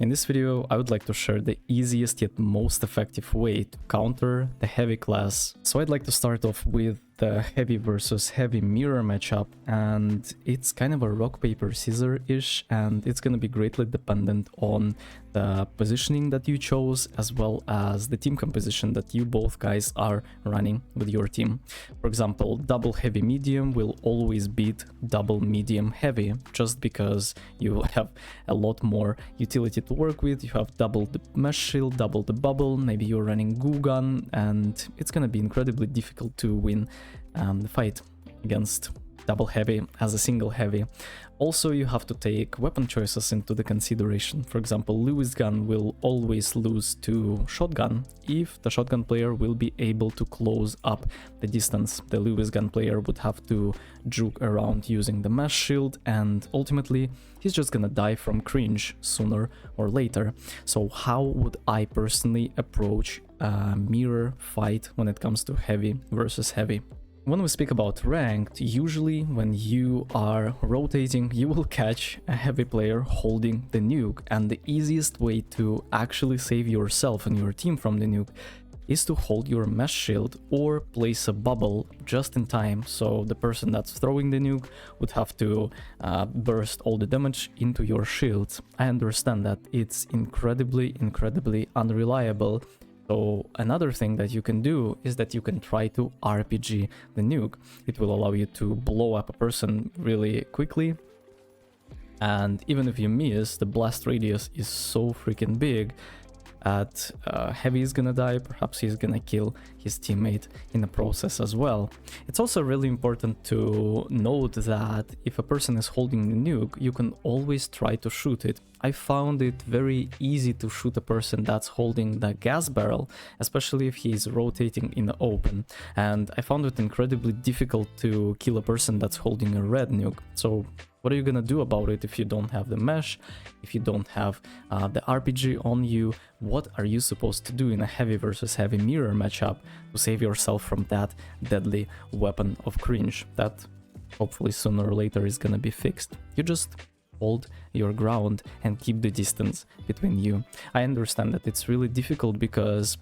In this video, I would like to share the easiest yet most effective way to counter the heavy class. So I'd like to start off with the heavy versus heavy mirror matchup, and it's kind of a rock paper scissor-ish, and it's going to be greatly dependent on the positioning that you chose as well as the team composition that you both guys are running with your team. For example, double heavy medium will always beat double medium heavy, just because you have a lot more utility to work with. You have double the mesh shield, double the bubble, maybe you're running goo gun, and it's gonna be incredibly difficult to win the fight against double heavy as a single heavy. Also, you have to take weapon choices into the consideration. For example, Lewis gun will always lose to shotgun if the shotgun player will be able to close up the distance. The Lewis gun player would have to juke around using the mesh shield, and ultimately he's just gonna die from cringe sooner or later. So how would I personally approach a mirror fight when it comes to heavy versus heavy? When we speak about ranked, usually when you are rotating, you will catch a heavy player holding the nuke, and the easiest way to actually save yourself and your team from the nuke is to hold your mesh shield or place a bubble just in time, so the person that's throwing the nuke would have to burst all the damage into your shields. I understand that it's incredibly unreliable. So another thing that you can do is that you can try to RPG the nuke. It will allow you to blow up a person really quickly, and even if you miss, the blast radius is so freaking big that heavy is gonna die, perhaps he's gonna kill his teammate in the process as well. It's also really important to note that if a person is holding the nuke, you can always try to shoot it. I found it very easy to shoot a person that's holding the gas barrel, especially if he's rotating in the open, and I found it incredibly difficult to kill a person that's holding a red nuke. So what are you gonna do about it if you don't have the mesh, if you don't have the RPG on you? What are you supposed to do in a heavy versus heavy mirror matchup to save yourself from that deadly weapon of cringe that hopefully sooner or later is gonna be fixed? You just hold your ground and keep the distance between you. I understand that it's really difficult because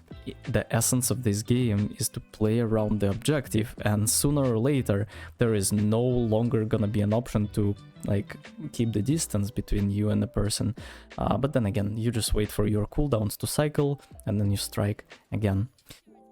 the essence of this game is to play around the objective, and sooner or later there is no longer gonna be an option to like keep the distance between you and the person, but then again, you just wait for your cooldowns to cycle and then you strike again.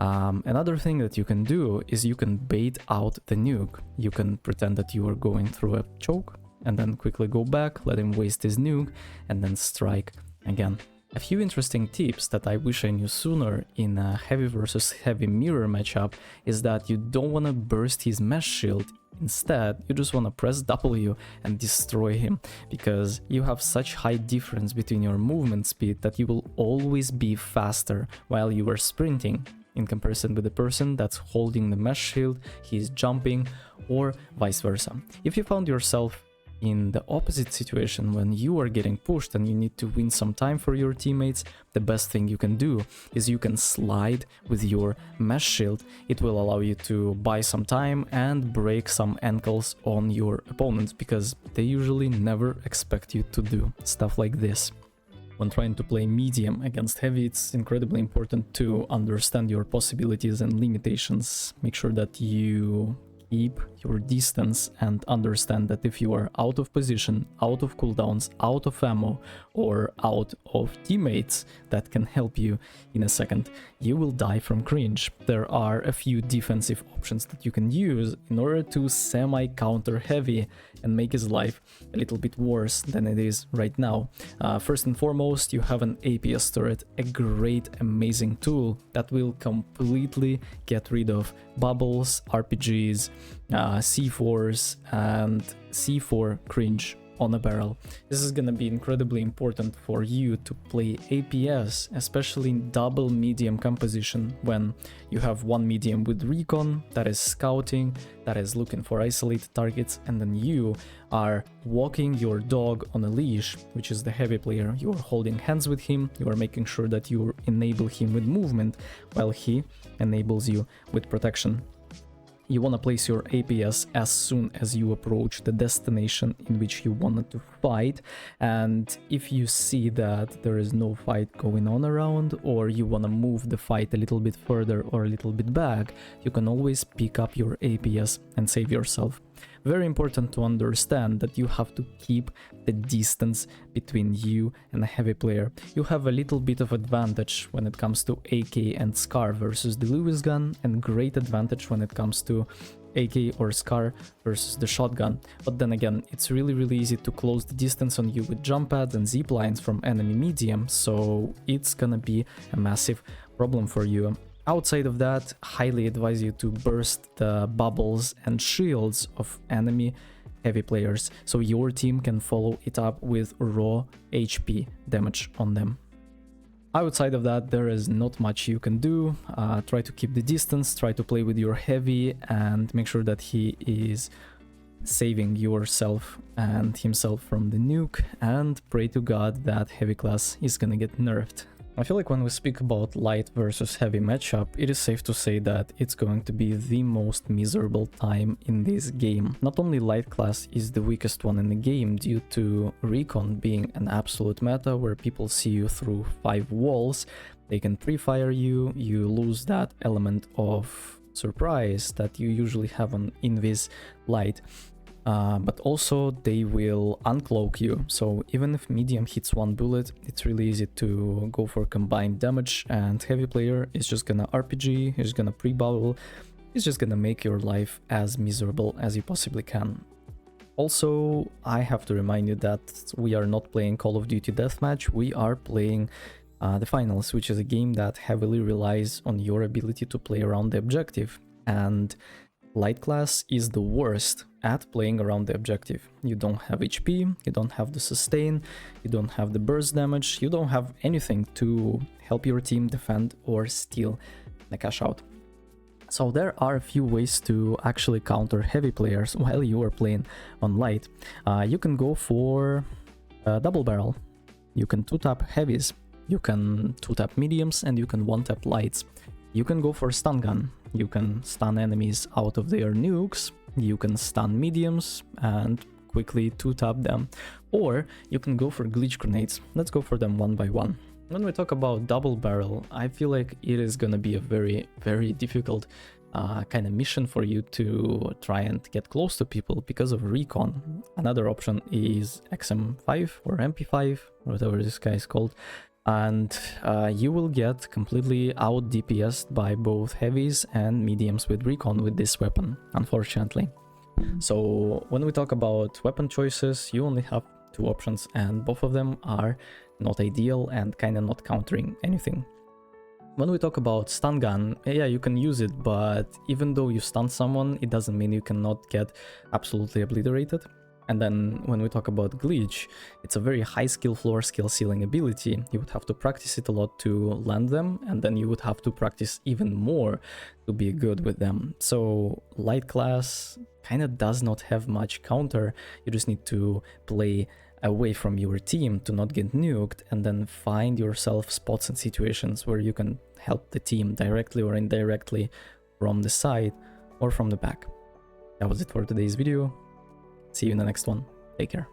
Another thing that you can do is you can bait out the nuke. You can pretend that you are going through a choke and then quickly go back, let him waste his nuke, and then strike again. A few interesting tips that I wish I knew sooner in a heavy versus heavy mirror matchup is that you don't want to burst his mesh shield. Instead, you just want to press W and destroy him, because you have such high difference between your movement speed that you will always be faster while you are sprinting in comparison with the person that's holding the mesh shield, he's jumping, or vice versa. If you found yourself in the opposite situation when you are getting pushed and you need to win some time for your teammates, the best thing you can do is you can slide with your mesh shield. It will allow you to buy some time and break some ankles on your opponents, because they usually never expect you to do stuff like this. When trying to play medium against heavy, it's incredibly important to understand your possibilities and limitations. Make sure that you keep your distance and understand that if you are out of position, out of cooldowns, out of ammo, or out of teammates that can help you in a second, you will die from cringe. There are a few defensive options that you can use in order to semi-counter heavy and make his life a little bit worse than it is right now. First and foremost, you have an APS turret, a great, amazing tool that will completely get rid of bubbles, RPGs, C4s, and C4 cringe on a barrel. This is gonna be incredibly important for you to play APS, especially in double medium composition, when you have one medium with recon that is scouting, that is looking for isolated targets, and then you are walking your dog on a leash, which is the heavy player. You are holding hands with him, you are making sure that you enable him with movement while he enables you with protection. You want to place your APS as soon as you approach the destination in which you wanted to fight, and if you see that there is no fight going on around, or you want to move the fight a little bit further or a little bit back, you can always pick up your APS and save yourself. Very important to understand that you have to keep the distance between you and a heavy player. You have a little bit of advantage when it comes to AK and SCAR versus the Lewis gun, and great advantage when it comes to AK or SCAR versus the shotgun. But then again, it's really easy to close the distance on you with jump pads and zip lines from enemy medium, so it's gonna be a massive problem for you. Outside of that, highly advise you to burst the bubbles and shields of enemy heavy players, so your team can follow it up with raw HP damage on them. Outside of that, there is not much you can do. Try to keep the distance, try to play with your heavy, and make sure that he is saving yourself and himself from the nuke, and pray to God that heavy class is gonna get nerfed. I feel like when we speak about light versus heavy matchup, it is safe to say that it's going to be the most miserable time in this game. Not only light class is the weakest one in the game due to recon being an absolute meta where people see you through 5 walls, they can pre-fire you, you lose that element of surprise that you usually have on invis light. But also they will uncloak you, so even if medium hits 1 bullet, it's really easy to go for combined damage, and heavy player is just gonna RPG, he's gonna pre-bubble, he's just gonna make your life as miserable as you possibly can. Also, I have to remind you that we are not playing Call of Duty Deathmatch, we are playing the Finals, which is a game that heavily relies on your ability to play around the objective, and light class is the worst at playing around the objective. You don't have HP, you don't have the sustain, you don't have the burst damage, you don't have anything to help your team defend or steal the cash out. So there are a few ways to actually counter heavy players while you are playing on light. You can go for a double barrel, you can 2-tap heavies, you can 2-tap mediums, and you can 1-tap lights. You can go for stun gun, you can stun enemies out of their nukes, you can stun mediums and quickly 2-tap them, or you can go for glitch grenades. Let's go for them one by one. When we talk about double barrel, I feel like it is gonna be a very difficult kind of mission for you to try and get close to people because of recon. Another option is XM5 or MP5, whatever this guy is called, and you will get completely out DPS'd by both heavies and mediums with recon with this weapon, unfortunately. So when we talk about weapon choices, you only have 2 options, and both of them are not ideal and kind of not countering anything. When we talk about stun gun, yeah, you can use it, but even though you stun someone, it doesn't mean you cannot get absolutely obliterated. And then when we talk about glitch, it's a very high skill floor, skill ceiling ability. You would have to practice it a lot to land them, and then you would have to practice even more to be good with them. So light class kind of does not have much counter. You just need to play away from your team to not get nuked, and then find yourself spots and situations where you can help the team directly or indirectly from the side or from the back. That was it for today's video. See you in the next one. Take care.